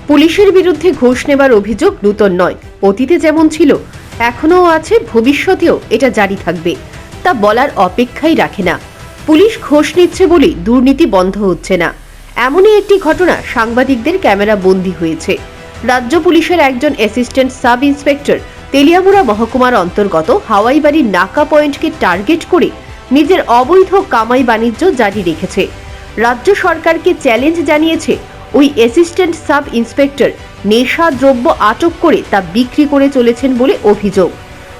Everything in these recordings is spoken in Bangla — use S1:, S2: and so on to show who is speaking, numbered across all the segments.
S1: পুলিশের বিরুদ্ধে ঘুষ নেবার অভিযোগ নতুন নয়। অতীতে যেমন ছিল এখনো আছে, ভবিষ্যতেও এটা জারি থাকবে, তা বলার অপেক্ষাই রাখে না। পুলিশ ঘুষ নিচ্ছে বলেই দুর্নীতি বন্ধ হচ্ছে না, এমনই একটি ঘটনা সাংবাদিকদের ক্যামেরা বন্দী হয়েছে। রাজ্য পুলিশের একজন অ্যাসিস্ট্যান্ট সাব ইন্সপেক্টর তেলিয়ামুড়া মহকুমার অন্তর্গত হাওয়াইবাড়ির নাকা পয়েন্টকে টার্গেট করে নিজের অবৈধ কামাই বাণিজ্য জারি রেখেছে। রাজ্য সরকারকে চ্যালেঞ্জ জানিয়েছে ওই অ্যাসিস্ট্যান্ট সাব ইন্সপেক্টর নেশা দ্রব্য আটক করে তা বিক্রি করে চলেছেন বলে অভিযোগ।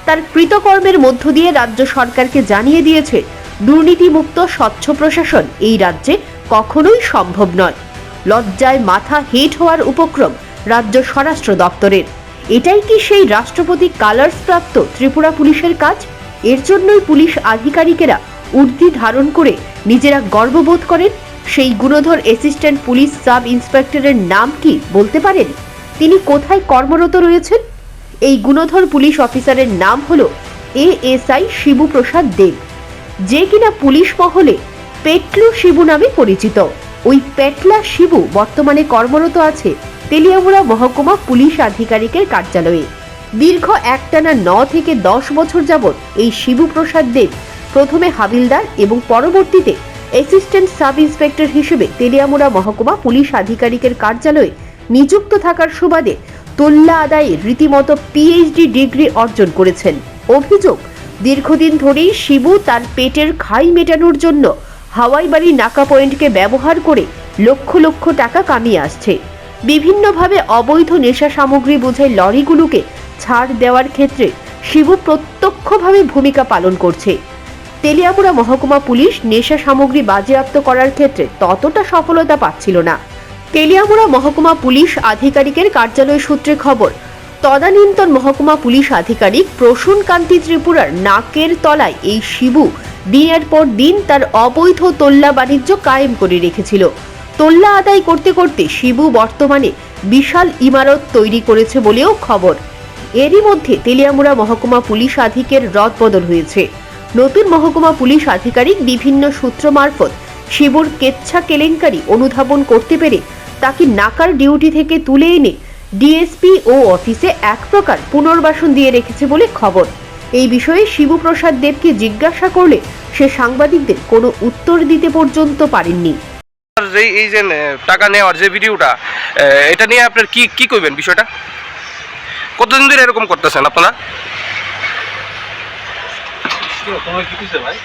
S1: তার কৃতকর্মের মধ্য দিয়ে রাজ্য সরকারকে জানিয়ে দিয়েছে দুর্নীতিমুক্ত স্বচ্ছ প্রশাসন এই রাজ্যে কখনোই সম্ভব নয়। লজ্জায় মাথা হেট হওয়ার উপক্রম রাজ্য স্বরাষ্ট্র দপ্তরের। এটাই কি সেই রাষ্ট্রপতি কালার্স প্রাপ্ত ত্রিপুরা পুলিশের কাজ? এর জন্যই পুলিশ আধিকারিকেরা উর্দি ধারণ করে নিজেরা গর্ববোধ করেন। সেই গুণধর অ্যাসিস্ট্যান্ট পুলিশ সাব ইন্সপেক্টরের নাম কি বলতে পারেন? তিনি কোথায় কর্মরত রয়েছেন? এই গুণধর পুলিশ অফিসারের নাম হলো এএসআই শিবু প্রসাদ দেব, যে কিনা পুলিশ মহলে পেটলু শিবু নামে পরিচিত। ওই পেটলা শিবু বর্তমানে কর্মরত আছে তেলিয়ামুড়া মহকুমা পুলিশ আধিকারিকের কার্যালয়ে। দীর্ঘ একটানা 9 থেকে 10 বছর যাবৎ এই শিবু প্রসাদ দেব প্রথমে হাবিলদার এবং পরবর্তীতে অ্যাসিস্ট্যান্ট সাব ইন্সপেক্টর হিসেবে তেলিয়ামুড়া মহকুমা পুলিশ আধিকারিকের কার্যালয়ে নিযুক্ত থাকার সুবাদে তোল্লা আদায়ে রীতিমতো পিএইচডি ডিগ্রি অর্জন করেছেন। অভিযোগ, দীর্ঘদিন ধরেই শিবু তার পেটের খাই মেটানোর জন্য হাওয়াইবাড়ি নাকা পয়েন্টকে ব্যবহার করে লক্ষ লক্ষ টাকা কামিয়ে আসছে। বিভিন্নভাবে অবৈধ নেশা সামগ্রী বোঝাই লরিগুলোকে ছাড় দেওয়ার ক্ষেত্রে শিবু প্রত্যক্ষভাবে ভূমিকা পালন করছে। তেলিয়ামুড়া মহকুমা পুলিশ নেশা সামগ্রী বাজেয়াপ্ত করার ক্ষেত্রে ততটা সফলতা পাচ্ছিল না। তেলিয়ামুড়া মহকুমা পুলিশ আধিকারিকের কার্যালয় সূত্রে খবর, তদানীন্তন মহকুমা পুলিশ আধিকারিক প্রসূন কান্তি ত্রিপুরার নাকের তলায় এই শিবু দিনের পর দিন তার অবৈধ তোল্লা বাণিজ্য কায়েম করে রেখেছিল। তোল্লা আদায় করতে করতে শিবু বর্তমানে বিশাল ইমারত তৈরি করেছে বলেও খবর। এরই মধ্যে তেলিয়ামুড়া মহকুমা পুলিশ আধিকারিকের রদবদল হয়েছে। নতুন মহকুমা পুলিশ আধিকারিক বিভিন্ন সূত্র মারফত শিবুর কেচ্ছা কেলেঙ্কারি অনুধাবন করতে পেরে তাকে নাকার ডিউটি থেকে তুলে এনে ডিএসপি ও অফিসে এক প্রকার পুনর্বাসন দিয়ে রেখেছে বলে খবর। এই বিষয়ে শিবু প্রসাদ দেবকে জিজ্ঞাসা করলে সে সাংবাদিকদের কোনো উত্তর দিতে পর্যন্ত পারেননি।
S2: এই যে টাকা নেওয়ার যে ভিডিওটা, এটা নিয়ে আপনার কি কইবেন বিষয়টা? কতদিন ধরে এরকম করতেছেন আপনারা?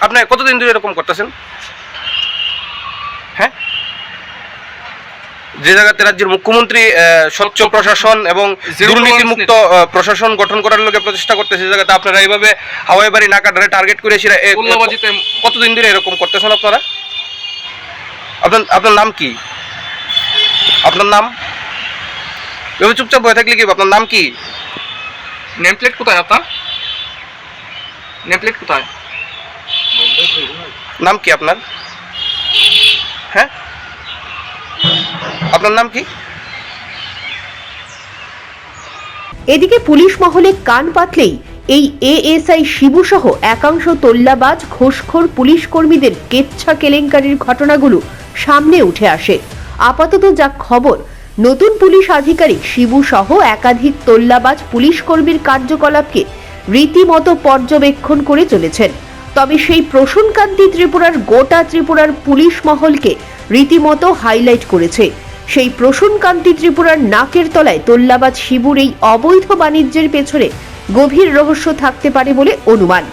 S2: আপনি কতদিন ধরে এরকম করতেছেন? হ্যাঁ, যে জায়গাতে রাজ্যের মুখ্যমন্ত্রী স্বচ্ছ প্রশাসন এবং দুর্নীতিমুক্ত প্রশাসন গঠন করার লগে প্রচেষ্টা করতেছে, সেই জায়গাতে আপনারা এইভাবে হাওয়াইবাড়ি নাকা ধরে টার্গেট করে কতদিন ধরে এরকম করতেছেন আপনারা? আপনার নাম কি? আপনার নাম? এভাবে চুপচাপ বয়ে থাকলে কি? আপনার নাম কি?
S3: নেমপ্লেট কোথায় আপনার? নেমপ্লেট কোথায়?
S2: নাম কি আপনার? হ্যাঁ, আপনার নাম কি?
S1: এদিকে পুলিশ মহলে কান পাতলেই এই এএসআই শিবু সহ একাংশ তোল্লাবাজ ঘুষখোর পুলিশ কর্মীদের কেচ্ছা কেলেঙ্কারির ঘটনাগুলো সামনে উঠে আসে। আপাতত যা খবর, নতুন পুলিশ আধিকারিক শিবু সহ একাধিক তোল্লাবাজ পুলিশ কর্মীর কার্যকলাপকে রীতিমতো পর্যবেক্ষণ করে চলেছেন। তবে সেই প্রসূন কান্তি ত্রিপুরার গোটা ত্রিপুরার পুলিশ মহলকে রীতিমতো হাইলাইট করেছে। সেই প্রসূন কান্তি ত্রিপুরার নাকের তলায় তোল্লাবাজ শিবুর এই অবৈধ বাণিজ্যের পেছনে গভীর রহস্য থাকতে পারে বলে অনুমান।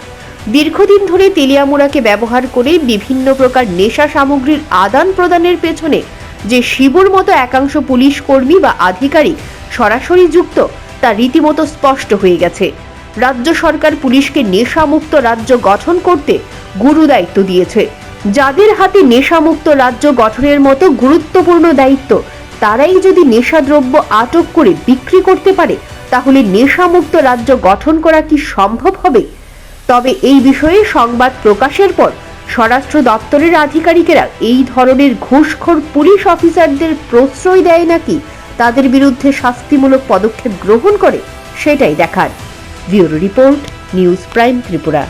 S1: দীর্ঘদিন ধরে তেলিয়ামুড়াকে ব্যবহার করে বিভিন্ন প্রকার নেশা সামগ্রীর আদান প্রদানের পেছনে যে শিবুর মতো একাংশ পুলিশ কর্মী বা আধিকারিক সরাসরি যুক্ত, তা রীতিমতো স্পষ্ট হয়ে গেছে। রাজ্য সরকার পুলিশকে নেশামুক্ত রাজ্য গঠন করতে গুরু দায়িত্ব দিয়েছে। যাদের হাতে নেশামুক্ত রাজ্য গঠনের মতো গুরুত্বপূর্ণ দায়িত্ব, তারাই যদি নেশাদ্রব্য আটক করে বিক্রি করতে পারে, তাহলে নেশামুক্ত রাজ্য গঠন করা কি সম্ভব হবে? তবে এই বিষয়ে সংবাদ প্রকাশের পর স্বরাষ্ট্র দপ্তরের আধিকারিকেরা এই ধরনের ঘুষখোর পুলিশ অফিসারদের প্রশ্রয় দেয় নাকি তাদের বিরুদ্ধে শাস্তিমূলক পদক্ষেপ গ্রহণ করে, সেটাই দেখার। Bureau report, news prime Tripura.